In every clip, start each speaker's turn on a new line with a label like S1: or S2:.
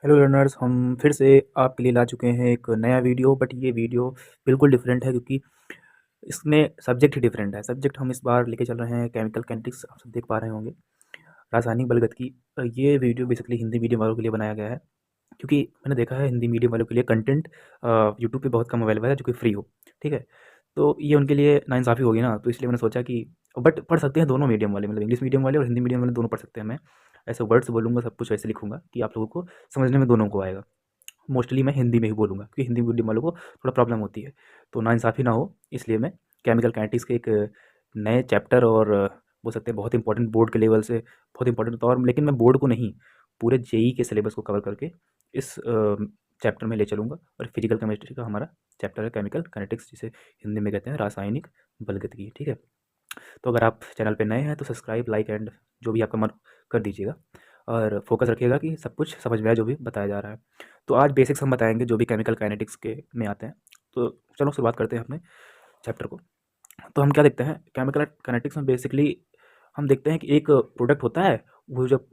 S1: Hello learners, हम फिर से आपके लिए ला चुके हैं एक नया वीडियो। बट ये वीडियो बिल्कुल डिफरेंट है क्योंकि इसमें सब्जेक्ट ही डिफरेंट है। सब्जेक्ट हम इस बार लेके चल रहे हैं केमिकल काइनेटिक्स। आप सब देख पा रहे होंगे, रासायनिक बलगत की। ये वीडियो बेसिकली हिंदी मीडियम वालों के लिए बनाया गया है क्योंकि मैंने देखा है हिंदी मीडियम वालों के लिए कंटेंट यूट्यूब पे बहुत कम अवेलेबल है जो कि फ्री हो। ठीक है, तो ये उनके लिए नाइंसाफ़ी होगी ना, तो इसलिए मैंने सोचा कि बट पढ़ सकते हैं दोनों मीडियम वाले, मतलब इंग्लिश मीडियम वाले और हिंदी मीडियम वाले दोनों पढ़ सकते हैं। मैं ऐसे वर्ड्स बोलूँगा, सब कुछ ऐसे लिखूँगा कि आप लोगों को समझने में दोनों को आएगा। मोस्टली मैं हिंदी में ही बोलूँगा क्योंकि हिंदी मीडियम वालों को थोड़ा प्रॉब्लम होती है, तो नाइंसाफ़ी ना हो इसलिए मैं केमिकल काइनेटिक्स के एक नए चैप्टर और बोल सकते हैं बहुत इंपॉर्टेंट बोर्ड के लेवल से बहुत इंपॉर्टेंट तो, और लेकिन मैं बोर्ड को नहीं, पूरे जेई के सिलेबस को कवर करके इस चैप्टर में ले चलूँगा। और फिजिकल केमिस्ट्री का हमारा चैप्टर है केमिकल काइनेटिक्स, जिसे हिंदी में कहते हैं रासायनिक बलगतगी। ठीक है, तो अगर आप चैनल पे नए हैं तो सब्सक्राइब, लाइक एंड जो भी आपका मन कर दीजिएगा और फोकस रखिएगा कि सब कुछ समझ में आए जो भी बताया जा रहा है। तो आज बेसिक्स हम बताएंगे जो भी केमिकल काइनेटिक्स के में आते हैं। तो चलो शुरुआत करते हैं अपने चैप्टर को। तो हम क्या देखते हैं केमिकल काइनेटिक्स में, बेसिकली हम देखते हैं कि एक प्रोडक्ट होता है, वो जब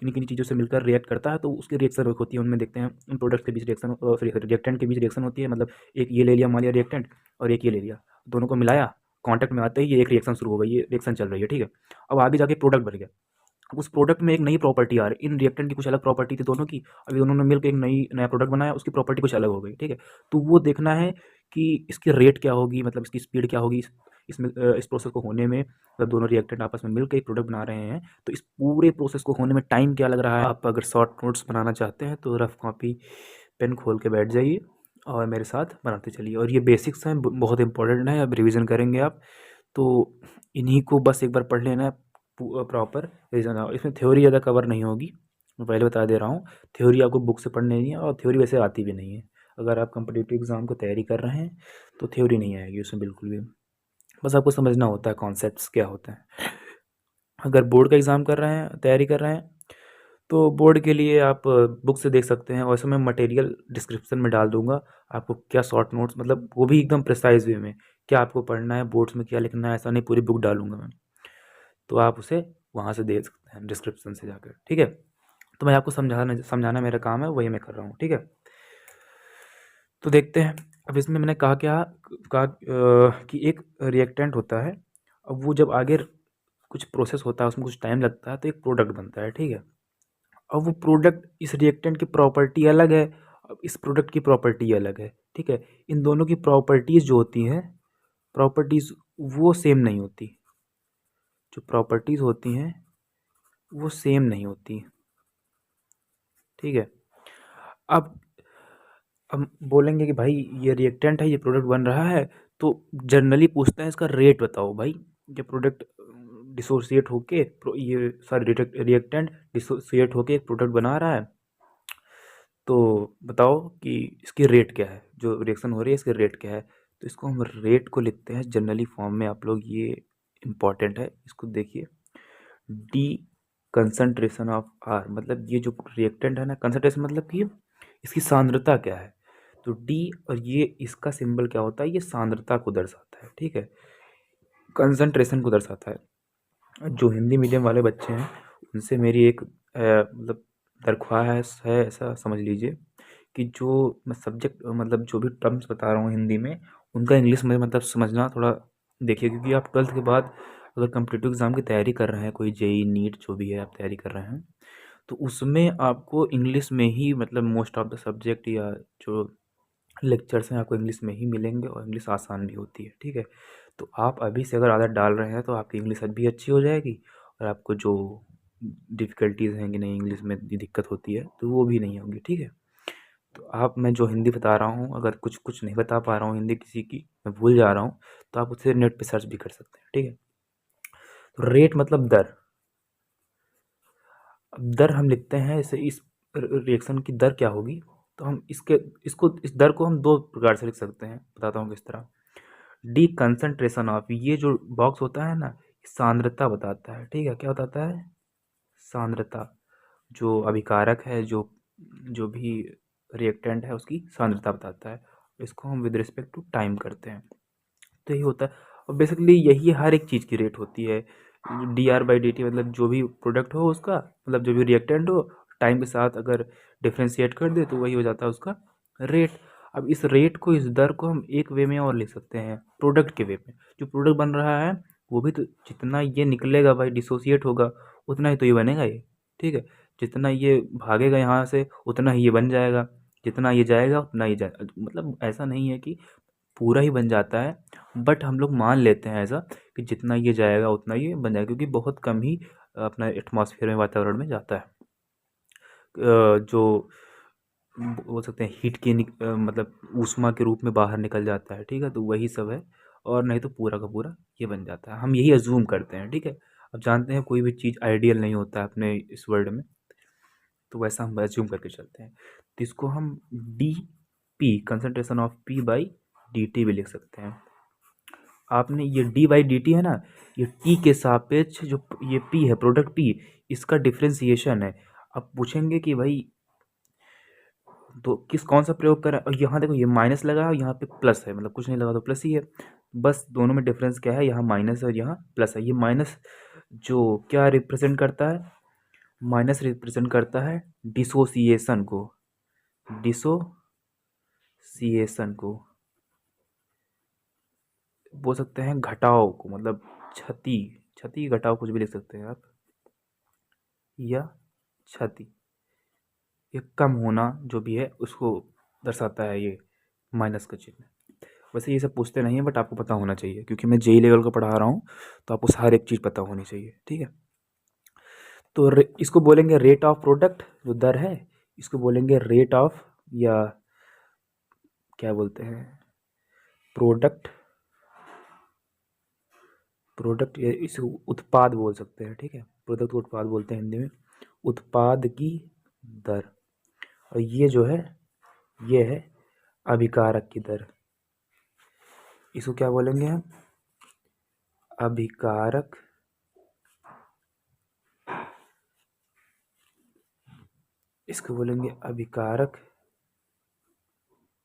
S1: किन्हीं किन्हीं चीज़ों से मिलकर रिएक्ट करता है तो उसकी रिएक्शन होती है। उनमें देखते हैं उन प्रोडक्ट्स के बीच रिएक्शन, रिएक्टेंट के बीच रिएक्शन होती है। मतलब एक ये ले लिया, मान लिया रिएक्टेंट, और एक ये ले लिया, दोनों को मिलाया, कांटेक्ट में आते ही ये एक रिएक्शन शुरू हो गई, ये रिएक्शन चल रही है। ठीक है, अब आगे जाके प्रोडक्ट बन गया। उस प्रोडक्ट में एक नई प्रॉपर्टी आ रही, इन रिएक्टेंट की कुछ अलग प्रॉपर्टी थी दोनों की, अभी दोनों ने मिलकर एक नया प्रोडक्ट बनाया, उसकी प्रॉपर्टी कुछ अलग हो गई। ठीक है, तो वो देखना है कि इसकी रेट क्या होगी, मतलब इसकी स्पीड क्या होगी इसमें, इस प्रोसेस को होने में। मतलब दोनों रिएक्टेंट आपस में मिलकर एक प्रोडक्ट बना रहे हैं, तो इस पूरे प्रोसेस को होने में टाइम क्या लग रहा है। आप अगर शॉर्ट नोट्स बनाना चाहते हैं तो रफ कॉपी पेन खोल के बैठ जाइए और मेरे साथ बनाते चलिए। और ये बेसिक्स हैं, बहुत इंपॉर्टेंट है, अब रिविज़न करेंगे आप, तो इन्हीं को बस एक बार पढ़ लेना है, प्रॉपर रिविज़न। इसमें थ्योरी ज़्यादा कवर नहीं होगी, मैं पहले बता दे रहा हूँ। थ्योरी आपको बुक से पढ़नी नहीं है और थ्योरी वैसे आती भी नहीं है। अगर आप कॉम्पिटिटिव एग्ज़ाम को तैयारी कर रहे हैं तो थ्योरी नहीं आएगी उसमें बिल्कुल भी। बस आपको समझना होता है कॉन्सेप्ट्स क्या होते हैं। अगर बोर्ड का एग्ज़ाम कर रहे हैं, तैयारी कर रहे हैं, तो बोर्ड के लिए आप बुक से देख सकते हैं। वैसे मैं मटेरियल डिस्क्रिप्शन में डाल दूंगा, आपको क्या शॉर्ट नोट्स, मतलब वो भी एकदम प्रिसाइज वे में क्या आपको पढ़ना है, बोर्ड्स में क्या लिखना है, ऐसा नहीं पूरी बुक डालूंगा मैं। तो आप उसे वहाँ से देख सकते हैं डिस्क्रिप्शन से जाकर। ठीक है, तो मैं आपको समझाना समझाना मेरा काम है, वही मैं कर रहा हूँ। ठीक है, तो देखते हैं। अब इसमें मैंने कहा क्या, कहा कि एक रिएक्टेंट होता है। अब वो जब आगे कुछ प्रोसेस होता है, उसमें कुछ टाइम लगता है, तो एक प्रोडक्ट बनता है। ठीक है, अब वो प्रोडक्ट, इस रिएक्टेंट की प्रॉपर्टी अलग है, अब इस प्रोडक्ट की प्रॉपर्टी अलग है। ठीक है, इन दोनों की प्रॉपर्टीज़ जो होती हैं, प्रॉपर्टीज़ वो सेम नहीं होती। जो प्रॉपर्टीज़ होती हैं वो सेम नहीं होती। ठीक है, अब हम बोलेंगे कि भाई ये रिएक्टेंट है, ये प्रोडक्ट बन रहा है, तो जनरली पूछते हैं इसका रेट बताओ भाई। ये प्रोडक्ट डिसोसिएट होके ये सॉरी रिएक्टेंट डिसोसिएट होके एक प्रोडक्ट बना रहा है, तो बताओ कि इसकी रेट क्या है, जो रिएक्शन हो रही है इसकी रेट क्या है। तो इसको हम रेट को लिखते हैं जनरली फॉर्म में, आप लोग ये इम्पॉर्टेंट है, इसको देखिए। डी कंसंट्रेशन ऑफ आर, मतलब ये जो रिएक्टेंट है ना, कंसंट्रेशन मतलब कि इसकी सांद्रता क्या है। तो डी, और ये इसका सिंबल क्या होता है, ये सांद्रता को दर्शाता है। ठीक है, कंसंट्रेशन को दर्शाता है। जो हिंदी मीडियम वाले बच्चे हैं उनसे मेरी एक मतलब दरख्वास्त है, ऐसा समझ लीजिए कि जो मैं सब्जेक्ट, मतलब जो भी टर्म्स बता रहा हूँ हिंदी में, उनका इंग्लिश में मतलब समझना थोड़ा देखिए। क्योंकि आप 12th के बाद अगर कॉम्पिटिटिव एग्ज़ाम की तैयारी कर रहे हैं, कोई जेई नीट जो भी है आप तैयारी कर रहे हैं, तो उसमें आपको इंग्लिश में ही, मतलब मोस्ट ऑफ द सब्जेक्ट या जो लेक्चर्स हैं आपको इंग्लिश में ही मिलेंगे, और इंग्लिश आसान भी होती है। ठीक है, तो आप अभी से अगर आदत डाल रहे हैं तो आपकी इंग्लिश भी अच्छी हो जाएगी, और आपको जो डिफ़िकल्टीज़ हैं कि नहीं इंग्लिश में दिक्कत होती है तो वो भी नहीं होगी। ठीक है, तो आप, मैं जो हिंदी बता रहा हूँ, अगर कुछ कुछ नहीं बता पा रहा हूँ हिंदी किसी की, मैं भूल जा रहा हूँ, तो आप उसे नेट पे सर्च भी कर सकते हैं। ठीक है, तो रेट मतलब दर। अब दर हम लिखते हैं ऐसे, इस रिएक्शन की दर क्या होगी, तो हम इस दर को हम दो प्रकार से लिख सकते हैं, बताता हूँ किस तरह। डी कंसंट्रेशन ऑफ, ये जो बॉक्स होता है ना, सांद्रता बताता है। ठीक है, क्या बताता है, सांद्रता। जो अभिकारक है, जो जो भी रिएक्टेंट है उसकी सांद्रता बताता है। इसको हम विद रिस्पेक्ट टू टाइम करते हैं, तो यही होता है। और बेसिकली यही हर एक चीज़ की रेट होती है। D R by d T, मतलब जो भी प्रोडक्ट हो उसका, मतलब जो भी रिएक्टेंट हो, टाइम के साथ अगर डिफ्रेंशिएट कर दे तो वही हो जाता है उसका रेट। अब इस रेट को, इस दर को हम एक वे में और लिख सकते हैं, प्रोडक्ट के वे में। जो प्रोडक्ट बन रहा है वो भी तो जितना ये निकलेगा भाई, डिसोसिएट होगा, उतना ही तो ये बनेगा ये, ठीक है। जितना ये भागेगा यहाँ से उतना ही ये बन जाएगा, जितना ये जाएगा उतना ही जाएगा। मतलब ऐसा नहीं है कि पूरा ही बन जाता है, बट हम लोग मान लेते हैं ऐसा कि जितना ये जाएगा उतना ये बन जाएगा, क्योंकि बहुत कम ही अपना एटमॉस्फेयर में, वातावरण में जाता है। जो बोल सकते हैं हीट के मतलब ऊष्मा के रूप में बाहर निकल जाता है, ठीक है। तो वही सब है, और नहीं तो पूरा का पूरा ये बन जाता है। हम यही अज्यूम करते हैं, ठीक है। अब जानते हैं कोई भी चीज़ आइडियल नहीं होता है अपने इस वर्ल्ड में, तो वैसा हम अज्यूम करके चलते हैं। तो इसको हम D P, concentration of P by d T भी लिख सकते हैं। आपने ये डी बाई डी टी है ना, ये टी के सापेक्ष जो ये पी है, प्रोडक्ट पी, इसका डिफ्रेंसिएशन है। अब पूछेंगे कि भाई तो कौन सा प्रयोग करें, और यहाँ देखो ये माइनस लगा है और यहाँ पे प्लस है, मतलब कुछ नहीं लगा तो प्लस ही है। बस दोनों में डिफरेंस क्या है, यहाँ माइनस है और यहाँ प्लस है। ये माइनस जो क्या रिप्रेजेंट करता है, माइनस रिप्रेजेंट करता है डिसोसिएशन को, डिसोसिएशन को बोल सकते हैं, घटाव को, मतलब क्षति, क्षति घटाव कुछ भी लिख सकते हैं आप, या क्षति, ये कम होना जो भी है उसको दर्शाता है ये माइनस का चिन्ह। वैसे ये सब पूछते नहीं है, बट आपको पता होना चाहिए, क्योंकि मैं जेई लेवल का पढ़ा रहा हूँ, तो आपको हर एक चीज़ पता होनी चाहिए, ठीक है। तो इसको बोलेंगे रेट ऑफ प्रोडक्ट, जो दर है, इसको बोलेंगे रेट ऑफ, या क्या बोलते हैं, प्रोडक्ट, प्रोडक्ट इसे उत्पाद बोल सकते हैं, ठीक है। प्रोडक्ट को उत्पाद बोलते हैं हिंदी में, उत्पाद की दर। और ये जो है ये है अभिकारक की दर, इसको क्या बोलेंगे हम, अभिकारक, इसको बोलेंगे अभिकारक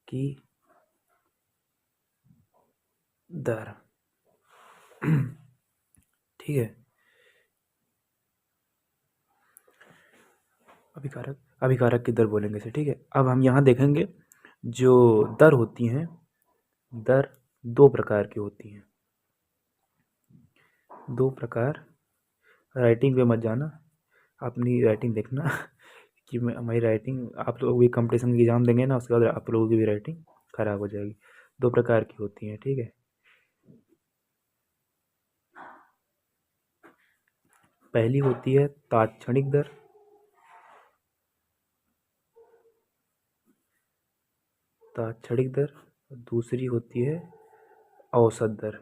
S1: की दर, ठीक है। अभिकारक, अभिकारक की दर बोलेंगे इसे, ठीक है। अब हम यहाँ देखेंगे जो दर होती हैं, दर दो प्रकार की होती हैं, दो प्रकार। राइटिंग पे मत जाना, अपनी राइटिंग देखना कि हमारी राइटिंग, आप लोग भी कंपटीशन की एग्ज़ाम देंगे ना, उसके बाद आप लोगों की भी राइटिंग ख़राब हो जाएगी। दो प्रकार की होती हैं, ठीक है। पहली होती है तात्क्षणिक दर, तात्क्षणिक दर, और दूसरी होती है औसत दर।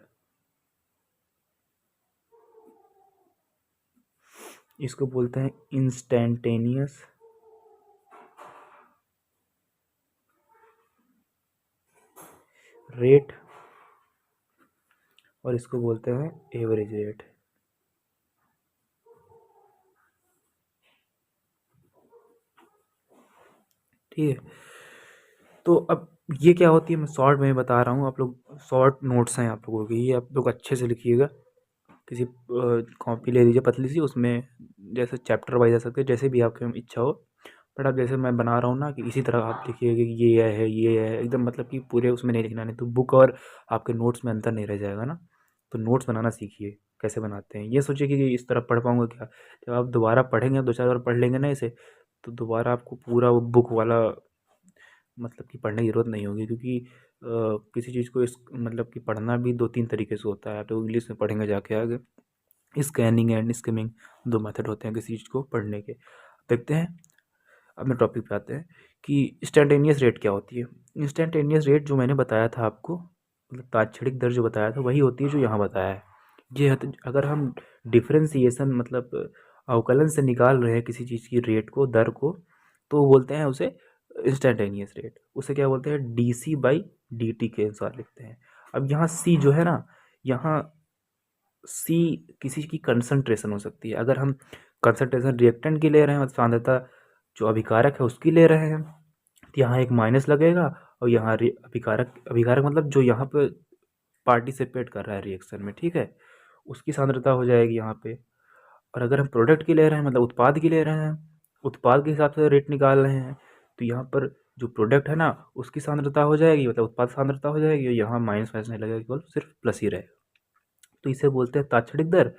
S1: इसको बोलते हैं इंस्टैंटेनियस रेट, और इसको बोलते हैं एवरेज रेट, ठीक है। तो अब ये क्या होती है, मैं शॉर्ट में बता रहा हूँ, आप लोग शॉर्ट नोट्स हैं आप लोगों के, ये आप लोग अच्छे से लिखिएगा। किसी कॉपी ले लीजिए पतली सी, उसमें जैसे चैप्टर वाइज आ सकते हैं, जैसे भी आपकी इच्छा हो। बट अब जैसे मैं बना रहा हूँ ना, कि इसी तरह आप लिखिएगा कि ये है एकदम, मतलब कि पूरे उसमें नहीं लिखना, नहीं तो बुक और आपके नोट्स में अंतर नहीं रह जाएगा ना। तो नोट्स बनाना सीखिए, कैसे बनाते हैं। ये सोचिए कि इस तरह पढ़ पाऊँगा क्या, जब आप दोबारा पढ़ेंगे, दो चार बार पढ़ लेंगे ना इसे, तो दोबारा आपको पूरा वो बुक वाला मतलब कि पढ़ने की ज़रूरत नहीं होगी। क्योंकि किसी चीज़ को इस मतलब कि पढ़ना भी दो तीन तरीके से होता है। आप तो इंग्लिश में पढ़ेंगे जाके आगे, स्कैनिंग एंड स्किमिंग, दो मेथड होते हैं किसी चीज़ को पढ़ने के। देखते हैं, अपने टॉपिक पे आते हैं कि इंस्टैंटेनियस रेट क्या होती है। इंस्टैंटेनियस रेट जो मैंने बताया था आपको, मतलब तात्क्षणिक दर जो बताया था, वही होती है जो यहाँ बताया है। ये अगर हम डिफ्रेंसिएशन मतलब अवकलन से निकाल रहे हैं किसी चीज़ की रेट को, दर को, तो बोलते हैं उसे इंस्टैंटेनियस रेट। उसे क्या बोलते हैं, d c by d t के अनुसार लिखते हैं। अब यहाँ सी जो है ना, यहाँ सी किसी की कंसंट्रेशन हो सकती है। अगर हम कंसंट्रेशन रिएक्टेंट की ले रहे हैं, मतलब सांद्रता जो अभिकारक है उसकी ले रहे हैं, तो यहाँ एक माइनस लगेगा, और यहाँ अभिकारक, अभिकारक मतलब जो यहाँ पे पार्टिसिपेट कर रहा है रिएक्शन में, ठीक है, उसकी सांद्रता हो जाएगी यहाँ पे। और अगर हम प्रोडक्ट की ले रहे हैं, मतलब उत्पाद की ले रहे हैं, उत्पाद के हिसाब से रेट निकाल रहे हैं, तो यहाँ पर जो प्रोडक्ट है ना उसकी सांद्रता हो जाएगी, मतलब उत्पाद सांद्रता हो जाएगी, और यहाँ माइनस वाइनस नहीं लगेगा, केवल सिर्फ प्लस ही रहेगा। तो इसे बोलते हैं तात्क्षणिक दर।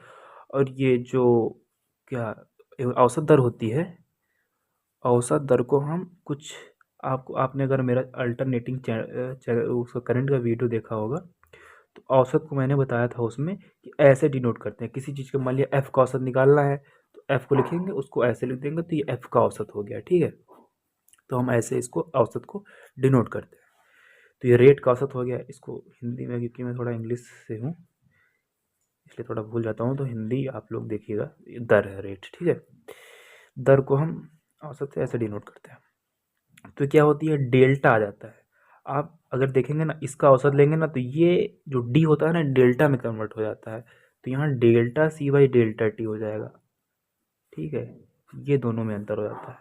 S1: और ये जो क्या औसत दर होती है, औसत दर को हम कुछ, आपको आपने अगर मेरा अल्टरनेटिंग उसका करंट का वीडियो देखा होगा, तो औसत को मैंने बताया था उसमें कि ऐसे डिनोट करते हैं किसी चीज़ का। मान लिया एफ़ का औसत निकालना है, तो एफ़ को लिखेंगे, उसको ऐसे लिख देंगे, तो ये एफ़ का औसत हो गया, ठीक है। तो हम ऐसे इसको औसत को डिनोट करते हैं। तो ये रेट का औसत हो गया। इसको हिंदी में, क्योंकि मैं थोड़ा इंग्लिश से हूँ इसलिए थोड़ा भूल जाता हूँ, तो हिंदी आप लोग देखिएगा। ये दर है, रेट, ठीक है। दर को हम औसत से ऐसे डिनोट करते हैं। तो क्या होती है, डेल्टा आ जाता है। आप अगर देखेंगे ना, इसका औसत लेंगे ना, तो ये जो डी होता है ना, डेल्टा में कन्वर्ट हो जाता है। तो यहाँ delta c by delta t हो जाएगा, ठीक है। ये दोनों में अंतर हो जाता है,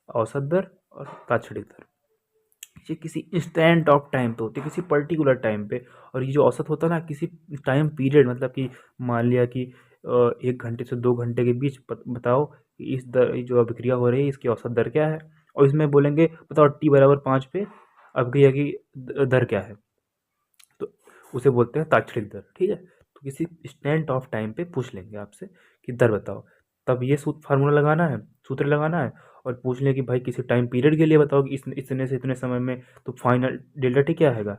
S1: औसत दर और तात्क्षणिक दर। ये किसी इंस्टेंट ऑफ टाइम पे होती है, किसी पर्टिकुलर टाइम पे। और ये जो औसत होता है ना, किसी टाइम पीरियड, मतलब कि मान लिया कि 1 घंटे से 2 घंटे के बीच बताओ कि इस दर, जो अभिक्रिया हो रही है, इसकी औसत दर क्या है। और इसमें बोलेंगे बताओ t = 5 पे अभिक्रिया की दर क्या है, तो उसे बोलते हैं तात्क्षणिक दर, ठीक है। तो किसी इंस्टेंट ऑफ टाइम पे पूछ लेंगे आपसे कि दर बताओ, तब ये फार्मूला लगाना है, सूत्र लगाना है, और पूछ लें कि भाई किसी टाइम पीरियड के लिए बताओ कि इतने से इतने समय में, तो फाइनल डेल्टा टी क्या आएगा,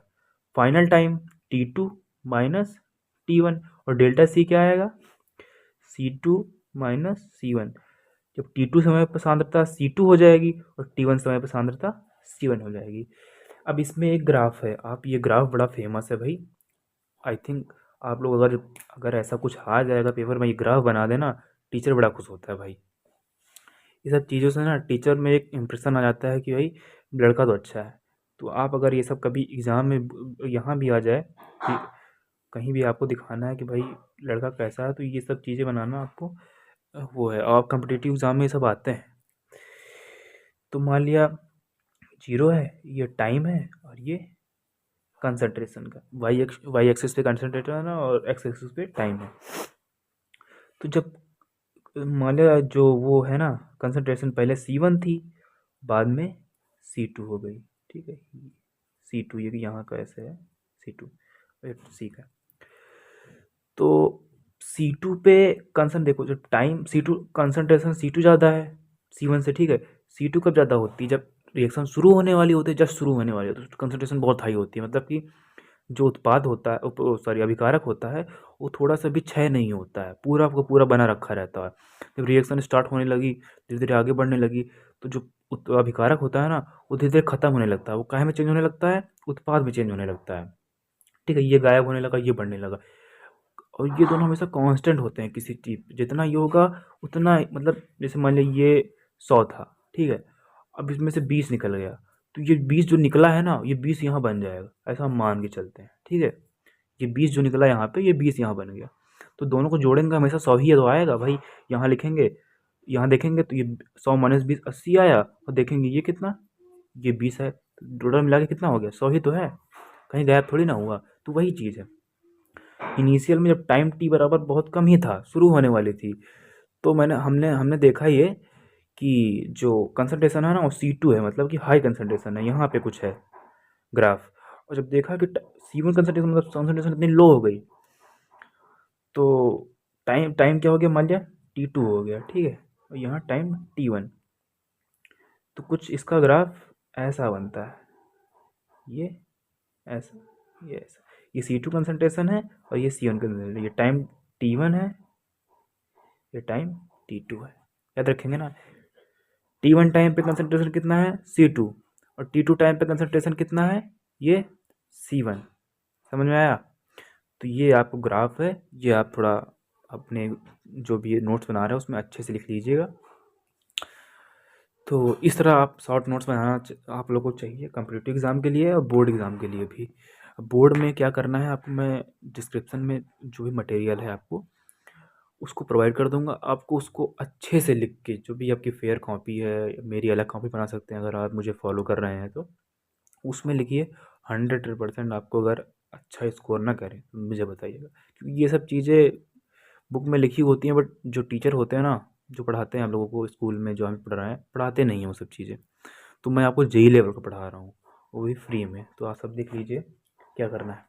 S1: final time t2 minus t1। और डेल्टा सी क्या आएगा, c2 माइनस c1। जब t2 समय पर सांद्रता c2 हो जाएगी और t1 समय पर सांद्रता c1 हो जाएगी। अब इसमें एक ग्राफ है, आप ये ग्राफ बड़ा फेमस है भाई, आई थिंक आप लोग अगर अगर ऐसा कुछ आ जाएगा पेपर में, ये ग्राफ बना देना, टीचर बड़ा खुश होता है भाई। ये सब चीज़ों से ना टीचर में एक इम्प्रेशन आ जाता है कि भाई लड़का तो अच्छा है। तो आप अगर ये सब कभी एग्ज़ाम में यहाँ भी आ जाए कि कहीं भी आपको दिखाना है कि भाई लड़का कैसा है, तो ये सब चीज़ें बनाना आपको वो है। और आप कॉम्पिटिटिव एग्ज़ाम में ये सब आते हैं। तो मान लिया 0 है, ये टाइम है, और ये कंसंट्रेशन का वाई एक्सिस पे कंसंट्रेशन है ना, और एक्स एक्सिस पे टाइम है। तो जब मान लिया जो वो है ना कंसंट्रेशन, पहले C1 थी, बाद में C2 हो गई, ठीक है। C2 ये यहाँ का ऐसे है, C2 सी का। तो C2 पे कंसन देखो, जब टाइम C2 कंसंट्रेशन C2 ज़्यादा है C1 से, ठीक है। C2 कब ज़्यादा होती है, जब रिएक्शन शुरू होने वाली होती है, जस्ट शुरू होने वाली होती है, तो कंसंट्रेशन बहुत हाई होती है। मतलब कि जो उत्पाद होता है, सॉरी अभिकारक होता है, वो थोड़ा सा भी क्षय नहीं होता है, पूरा का पूरा बना रखा रहता है। जब रिएक्शन स्टार्ट होने लगी, धीरे धीरे आगे बढ़ने लगी, तो जो अभिकारक होता है ना, वो धीरे धीरे खत्म होने लगता है। वो काहे में चेंज होने लगता है, उत्पाद में चेंज होने लगता है, ठीक है। ये गायब होने लगा, ये बढ़ने लगा। और ये दोनों हमेशा कांस्टेंट होते हैं किसी चीज़ पे। जितना ये होगा उतना, मतलब जैसे मान लिया ये 100 था, ठीक है। अब इसमें से 20 निकल गया, तो ये 20 जो निकला है ना, ये 20 यहाँ बन जाएगा, ऐसा हम मान के चलते हैं, ठीक है। ये 20 जो निकला यहाँ पे, ये 20 यहाँ बन गया। तो दोनों को जोड़ेंगे हमेशा 100 ही तो आएगा भाई। यहाँ लिखेंगे, यहाँ देखेंगे, तो ये 100 माइनस 20 80 आया, और देखेंगे ये कितना, ये 20 है, तो टोटल मिला के कितना हो गया, 100 ही तो है, कहीं गायब थोड़ी ना हुआ। तो वही चीज़ है, इनिशियल में जब टाइम टी बराबर बहुत कम ही था, शुरू होने वाली थी, तो मैंने हमने हमने देखा ये कि जो कंसंट्रेशन है ना, वो C2 है, मतलब कि हाई कंसंट्रेशन है, यहाँ पे कुछ है ग्राफ। और जब देखा कि C1 कंसंट्रेशन, मतलब कंसंट्रेशन इतनी लो हो गई, तो टाइम टाइम क्या हो गया, मान लिया T2 हो गया, ठीक है। और यहाँ टाइम T1, तो कुछ इसका ग्राफ ऐसा बनता है, ये ऐसा, ये ऐसा। ये C2 कंसंट्रेशन है, और ये C1 कंसंट्रेशन, ये टाइम T1 है, ये टाइम T2 है। याद रखेंगे ना, T1 टाइम पे कंसंट्रेशन कितना है, C2, और T2 टाइम पे कंसंट्रेशन कितना है, ये C1। समझ में आया। तो ये आपको ग्राफ है, ये आप थोड़ा अपने जो भी नोट्स बना रहे हैं उसमें अच्छे से लिख लीजिएगा। तो इस तरह आप शॉर्ट नोट्स बनाना आप लोगों को चाहिए कॉम्पिटिटिव एग्ज़ाम के लिए और बोर्ड एग्ज़ाम के लिए भी। बोर्ड में क्या करना है आपको, मैं डिस्क्रिप्शन में जो भी मटेरियल है आपको उसको प्रोवाइड कर दूंगा। आपको उसको अच्छे से लिख के, जो भी आपकी फेयर कॉपी है, मेरी अलग कॉपी बना सकते हैं अगर आप मुझे फॉलो कर रहे हैं, तो उसमें लिखिए। 100% आपको अगर अच्छा स्कोर ना करें तो मुझे बताइएगा, क्योंकि ये सब चीज़ें बुक में लिखी होती हैं, बट जो टीचर होते हैं ना, जो पढ़ाते हैं आप लोगों को स्कूल में, जो हमें पढ़ रहे हैं, पढ़ाते नहीं हैं वो सब चीज़ें। तो मैं आपको जेई लेवल का पढ़ा रहा हूँ, वो भी फ्री में। तो आप सब देख लीजिए क्या करना है।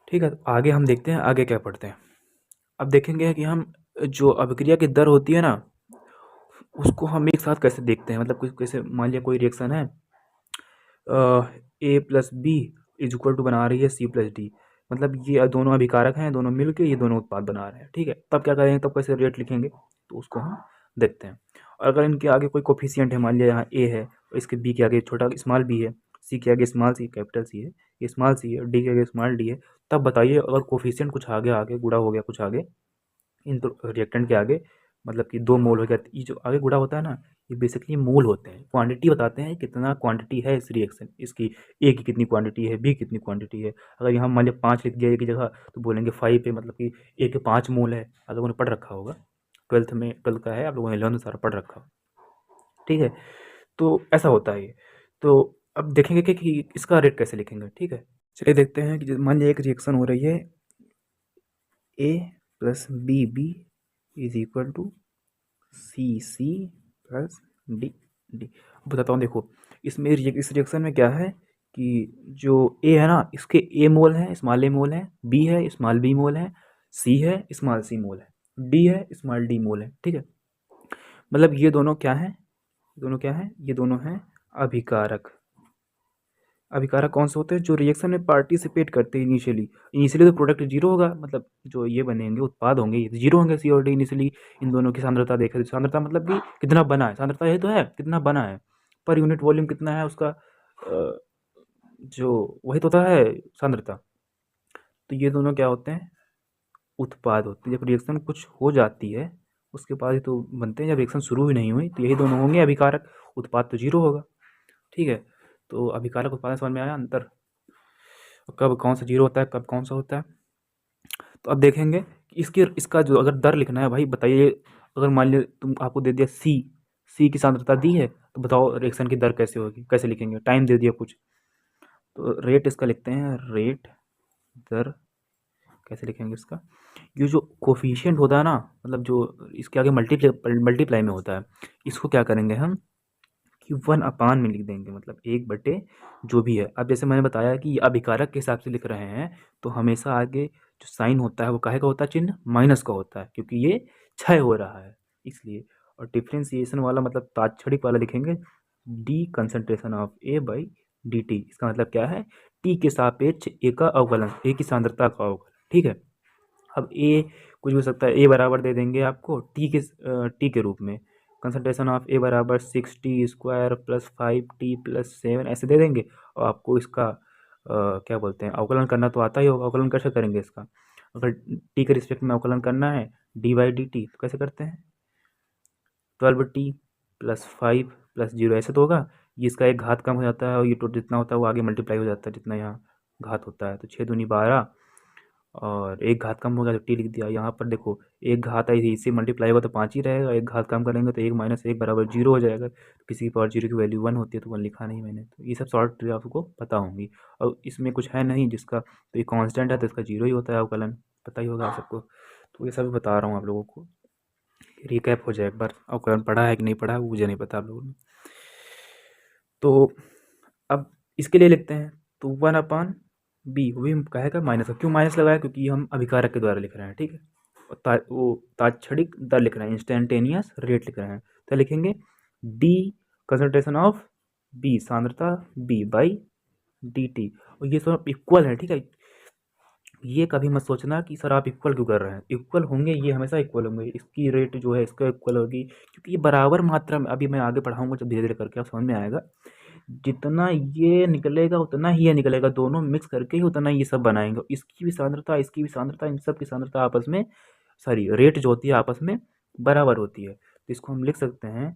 S1: ठीक है, तो आगे हम देखते हैं आगे क्या पढ़ते हैं। अब देखेंगे कि हम जो अभिक्रिया की दर होती है ना, उसको हम एक साथ कैसे देखते हैं। मतलब कुछ कैसे, मान लिया कोई रिएक्शन है, A plus B is equal to बना रही है सी प्लस डी। मतलब ये दोनों अभिकारक हैं, दोनों मिलके ये दोनों उत्पाद बना रहे हैं। ठीक है, तब क्या करेंगे, तब कैसे रेट लिखेंगे, तो उसको हम देखते हैं। और अगर इनके आगे कोई कोफिशिएंट है, मान लिया यहाँ ए है और इसके बी के आगे छोटा स्मॉल बी है, सी के आगे स्मॉल सी कैपिटल सी है, ये स्मॉल सी है, डी के आगे स्मॉल डी है, तब बताइए अगर कोफिशिएंट कुछ आगे आगे गुणा हो गया कुछ आगे इन रिएक्टेंट के आगे, मतलब कि 2 मोल हो गया, ये जो आगे गुणा होता है ना, ये बेसिकली मोल होते हैं, क्वांटिटी बताते हैं कितना क्वांटिटी है इस रिएक्शन इसकी, ए की कितनी क्वांटिटी है, बी कितनी क्वांटिटी है। अगर यहाँ मान लिया 5 लिख दिया ए की जगह, तो बोलेंगे 5 है, मतलब कि ए के 5 मोल है। आप लोगों ने पढ़ रखा होगा, 12th में, 12th का है, आप लोगों ने 11th सारा पढ़ रखा हो। ठीक है, तो ऐसा होता है ये। तो अब देखेंगे कि इसका रेट कैसे लिखेंगे। ठीक है, चलिए देखते हैं कि मान लिया एक रिएक्शन हो रही है, A plus B B is equal to C C plus D D. बताता हूँ, देखो इसमें इस रिएक्शन में क्या है कि जो ए है ना, इसके ए मोल है, स्मॉल ए मोल है, बी है, स्मॉल बी मोल है, सी है, स्मॉल सी मोल है, डी है, स्मॉल डी मोल है। ठीक है, मतलब ये दोनों क्या है, दोनों क्या है, ये दोनों हैं अभिकारक। अभिकारक कौन से होते हैं, जो रिएक्शन में पार्टिसिपेट करते हैं इनिशियली। इनिशियली तो प्रोडक्ट जीरो होगा, मतलब जो ये बनेंगे उत्पाद होंगे ये जीरो होंगे, सी और डी इनिशियली। इन दोनों की सांद्रता देखें, सांद्रता मतलब कि कितना बना है, सांद्रता ये तो है कितना बना है, पर यूनिट वॉल्यूम कितना है उसका, जो वही तो होता है सांद्रता। तो ये दोनों क्या होते हैं, उत्पाद होते हैं। जब रिएक्शन कुछ हो जाती है उसके बाद ही तो बनते हैं, जब रिएक्शन शुरू ही नहीं हुई तो यही दोनों होंगे अभिकारक, उत्पाद तो जीरो होगा। ठीक है, तो अभिकारक उत्पादन समझ में आया अंतर, कब कौन सा जीरो होता है कब कौन सा होता है। तो अब देखेंगे कि इसकी इसका जो अगर दर लिखना है भाई, बताइए अगर मान लिया तुम आपको दे दिया सी, सी की सांद्रता दी है, तो बताओ रिएक्शन की दर कैसे होगी, कैसे लिखेंगे, टाइम दे दिया कुछ, तो रेट इसका लिखते हैं, रेट दर कैसे लिखेंगे इसका। ये जो कोफिशिएंट होता है ना, मतलब जो इसके आगे मल्टीप्लाई में होता है, इसको क्या करेंगे हम कि 1/में लिख देंगे, मतलब 1/, जो भी है। अब जैसे मैंने बताया कि ये अभिकारक के हिसाब से लिख रहे हैं, तो हमेशा आगे जो साइन होता है वो काहे का होता है, चिन्ह माइनस का होता है, क्योंकि ये क्षय हो रहा है इसलिए। और डिफ्रेंसिएशन वाला मतलब तात्क्षणिक वाला लिखेंगे, D concentration of A by d T. इसका मतलब क्या है, टी के सापेक्ष ए का अवकलन, ए की सांद्रता का अवकलन। ठीक है, अब ए कुछ भी हो सकता है, ए बराबर दे देंगे आपको टी के रूप में, कंसंट्रेशन ऑफ ए बराबर 6t² प्लस 5t+7 ऐसे दे देंगे। और आपको इसका क्या बोलते हैं, अवकलन करना तो आता ही होगा। अवकलन कैसे करेंगे इसका, अगर टी के रिस्पेक्ट में अवकलन करना है dy/dt, तो कैसे करते हैं, 12t+5+0 ऐसे तो होगा। ये इसका एक घात कम हो जाता है और ये टोटल जितना होता है वो आगे मल्टीप्लाई हो जाता है जितना यहाँ घात होता है। तो 6 दूनी 12 और एक घात कम हो गया तो टी लिख दिया। यहाँ पर देखो एक घात आई थी, इससे मल्टीप्लाई होगा तो 5 ही रहेगा, एक घात कम करेंगे तो 1 - 1 बराबर 0 हो जाएगा। तो किसी की पावर 0 की वैल्यू 1 होती है तो 1 लिखा नहीं मैंने। तो ये सब शॉर्ट ट्रिक आपको पता होंगी। और इसमें कुछ है नहीं जिसका, तो ये कांस्टेंट है तो इसका 0 ही होता है अवकलन, पता ही होगा आप सबको। तो ये सब बता रहा हूँ आप लोगों को, रिकैप हो जाए एक बार, अवकलन पढ़ा है कि नहीं पढ़ा है वो मुझे नहीं पता आप लोगों ने। तो अब इसके लिए लिखते हैं, तो 1/b, वो भी कहेगा माइनस का, क्यों माइनस लगाया, क्योंकि हम अभिकारक के द्वारा लिख रहे हैं। ठीक है, और वो तात्क्षणिक दर लिख रहे हैं, इंस्टेंटेनियस रेट लिख रहे हैं, तो लिखेंगे डी कंसंट्रेशन ऑफ बी, सांद्रता बी बाई डी टी। और ये सब इक्वल है। ठीक है, ये कभी मत सोचना कि सर आप इक्वल क्यों कर रहे हैं, इक्वल होंगे, ये हमेशा इक्वल होंगे, इसकी रेट जो है इसका इक्वल होगी, क्योंकि ये बराबर मात्रा में, अभी मैं आगे पढ़ाऊंगा जब धीरे धीरे करके आप समझ में आएगा, जितना ये निकलेगा उतना ही ये निकलेगा, दोनों मिक्स करके ही उतना ये सब बनाएंगे। इसकी भी सांद्रता इसकी भी सांद्रता, इन सब की सांद्रता आपस में, सॉरी रेट जो होती है आपस में बराबर होती है। तो इसको हम लिख सकते हैं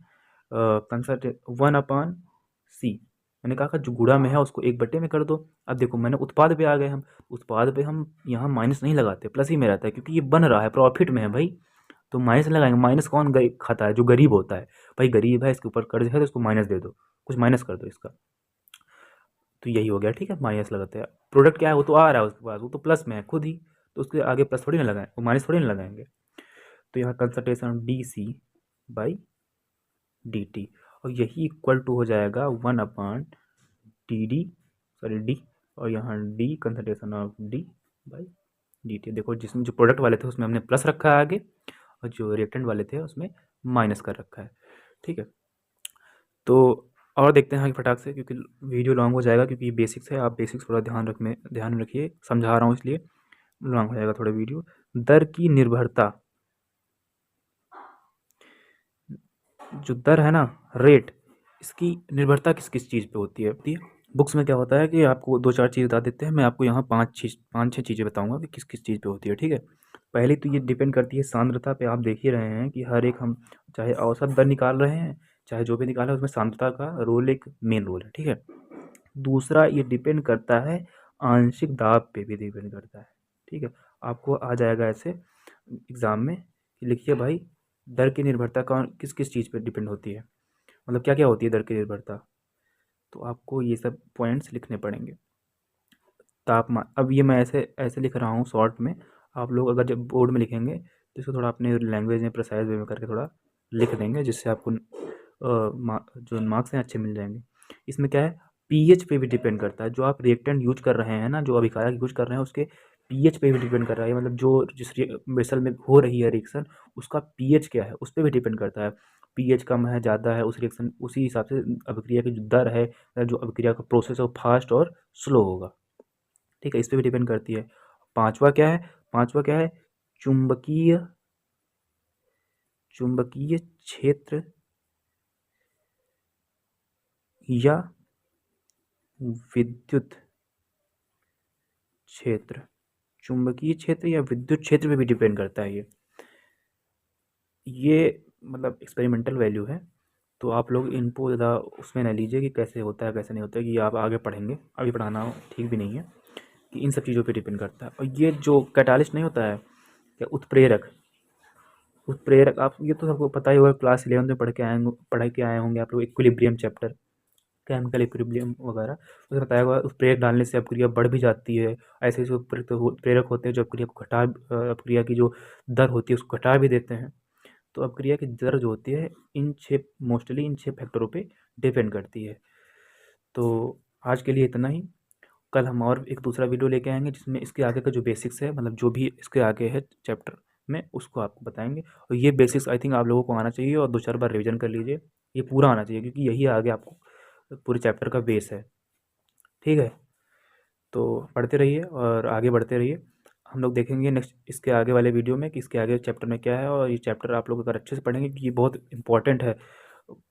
S1: कंसर्ट 1/c। मैंने कहा जो गुणा में है उसको 1/में में कर दो। अब देखो मैंने उत्पाद पे आ गए हम, उत्पाद पे हम यहाँ माइनस नहीं लगाते, प्लस ही में रहता है, क्योंकि ये बन रहा है, प्रॉफिट में है भाई, तो माइनस लगाएंगे। माइनस कौन खाता है, जो गरीब होता है भाई, गरीब है इसके ऊपर कर्ज है तो इसको माइनस दे दो, कुछ माइनस कर दो इसका, तो यही हो गया। ठीक है, माइनस लगाते हैं, प्रोडक्ट क्या है वो तो आ रहा है उसके पास, वो तो प्लस में है खुद ही, तो उसके आगे प्लस थोड़ी ना लगाएं, वो माइनस थोड़ी ना लगाएंगे। तो यहाँ कंसंट्रेशन dC/dt, और यही इक्वल टू हो जाएगा 1/dd, और यहाँ d कंसंट्रेशन ऑफ d/dt। देखो जिसमें जो प्रोडक्ट वाले थे उसमें हमने प्लस रखा है आगे, और जो रिएक्टेंट वाले थे उसमें माइनस कर रखा है। ठीक है, तो और देखते हैं आगे फटाक से, क्योंकि वीडियो लॉन्ग हो जाएगा, क्योंकि ये बेसिक्स है। आप बेसिक्स थोड़ा ध्यान में रखिए, समझा रहा हूँ इसलिए लॉन्ग हो जाएगा थोड़ा वीडियो। दर की निर्भरता, जो दर है ना, रेट, इसकी निर्भरता किस किस चीज़ पे होती है? बुक्स में क्या होता है कि आपको 2-4 चीज़ बता देते हैं, मैं आपको यहाँ 5-6 चीज़ें बताऊँगा कि किस किस चीज़ पे होती है। ठीक है, पहली तो ये डिपेंड करती है सांद्रता पे। आप देख ही रहे हैं कि हर एक, हम चाहे औसत दर निकाल रहे हैं, चाहे जो भी निकाल रहे हैं, उसमें सांद्रता का रोल एक मेन रोल है। ठीक है, दूसरा ये डिपेंड करता है आंशिक दाब पे भी डिपेंड करता है। ठीक है, आपको आ जाएगा ऐसे एग्ज़ाम में कि लिखिए भाई, दर की निर्भरता कौन किस किस चीज़ पे डिपेंड होती है, मतलब क्या क्या होती है दर की निर्भरता। तो आपको ये सब पॉइंट्स लिखने पड़ेंगे। तापमान, अब ये मैं ऐसे ऐसे लिख रहा हूँ शॉर्ट में, आप लोग अगर जब बोर्ड में लिखेंगे तो इसको थोड़ा अपने लैंग्वेज में प्रिसाइज वे में करके थोड़ा लिख देंगे, जिससे आपको जो मार्क्स हैं अच्छे मिल जाएंगे। इसमें क्या है, पीएच पे भी डिपेंड करता है। जो आप रिएक्टेंट यूज कर रहे हैं ना, जो अभिकारक यूज कर रहे हैं, उसके पीएच पे भी डिपेंड कर रहा है। मतलब जो जिस वेसल में हो रही है रिएक्शन, उसका पीएच क्या है उस पर भी डिपेंड करता है। पीएच कम है, ज़्यादा है, उस रिएक्शन उसी हिसाब से अभिक्रिया की जो दर है, जो अभिक्रिया का प्रोसेस है, वो फास्ट और स्लो होगा। ठीक है, इस पे भी डिपेंड करती है। पांचवा क्या है, चुंबकीय चुंबकीय क्षेत्र या विद्युत क्षेत्र। चुंबकीय क्षेत्र या विद्युत क्षेत्र पे भी डिपेंड करता है ये मतलब एक्सपेरिमेंटल वैल्यू है। तो आप लोग इनको ज़्यादा उसमें न लीजिए कि कैसे होता है कैसे नहीं होता है, कि आप आगे पढ़ेंगे, अभी पढ़ाना ठीक भी नहीं है, कि इन सब चीज़ों पे डिपेंड करता है। और ये जो कैटालिस्ट नहीं होता है, या उत्प्रेरक, आप ये तो सबको पता ही होगा, क्लास 11 में पढ़ के आए होंगे आप लोग, इक्विलिब्रियम चैप्टर, केमिकल इक्विलिब्रियम वगैरह, उसमें बताया हुआ है उत्प्रेरक डालने से अपक्रिया बढ़ भी जाती है। ऐसे ऐसे उत्प्रेरक होते हैं जो अपक्रिया को अपक्रिया की जो दर होती है उसको घटा भी देते हैं। तो अपक्रिया की दर जो होती है मोस्टली इन 6 फैक्टरों पे डिपेंड करती है। तो आज के लिए इतना ही। कल हम और एक दूसरा वीडियो लेके आएंगे जिसमें इसके आगे का जो बेसिक्स है, मतलब जो भी इसके आगे है चैप्टर में, उसको आपको बताएंगे। और ये बेसिक्स आई थिंक आप लोगों को आना चाहिए, और 2-4 बार रिवीजन कर लीजिए। ये पूरा आना चाहिए, क्योंकि यही आगे आपको पूरे चैप्टर का बेस है। ठीक है, तो पढ़ते रहिए और आगे बढ़ते रहिए। हम लोग देखेंगे नेक्स्ट इसके आगे वाले वीडियो में कि इसके आगे चैप्टर में क्या है। और ये चैप्टर आप लोग अगर अच्छे से पढ़ेंगे, कि ये बहुत इंपॉर्टेंट है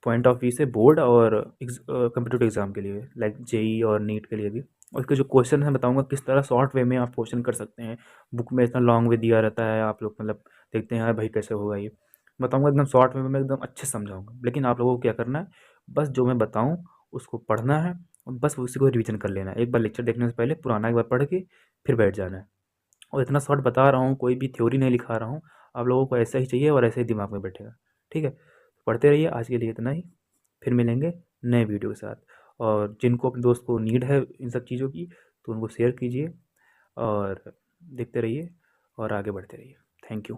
S1: पॉइंट ऑफ व्यू से, बोर्ड और कंप्यूटर एग्ज़ाम के लिए, लाइक जेई और नीट के लिए भी। और इसके जो क्वेश्चन है बताऊंगा किस तरह शॉर्ट वे में आप क्वेश्चन कर सकते हैं। बुक में इतना लॉन्ग वे दिया रहता है, आप लोग मतलब देखते हैं यार भाई कैसे होगा, ये बताऊंगा एकदम शॉर्ट वे में, मैं एकदम अच्छे से समझाऊंगा। लेकिन आप लोगों को क्या करना है, बस जो मैं बताऊँ उसको पढ़ना है, और बस उसी को रिवीजन कर लेना है। एक बार लेक्चर देखने से पहले पुराना एक बार पढ़ के फिर बैठ जाना है। और इतना शॉर्ट बता रहा हूँ, कोई भी थ्योरी नहीं लिखा रहा हूँ, आप लोगों को ऐसा ही चाहिए और ऐसे ही दिमाग में बैठेगा। ठीक है, पढ़ते रहिए। आज के लिए इतना ही, फिर मिलेंगे नए वीडियो के साथ। और जिनको अपने दोस्त को नीड है इन सब चीज़ों की, तो उनको शेयर कीजिए, और देखते रहिए और आगे बढ़ते रहिए। Thank you.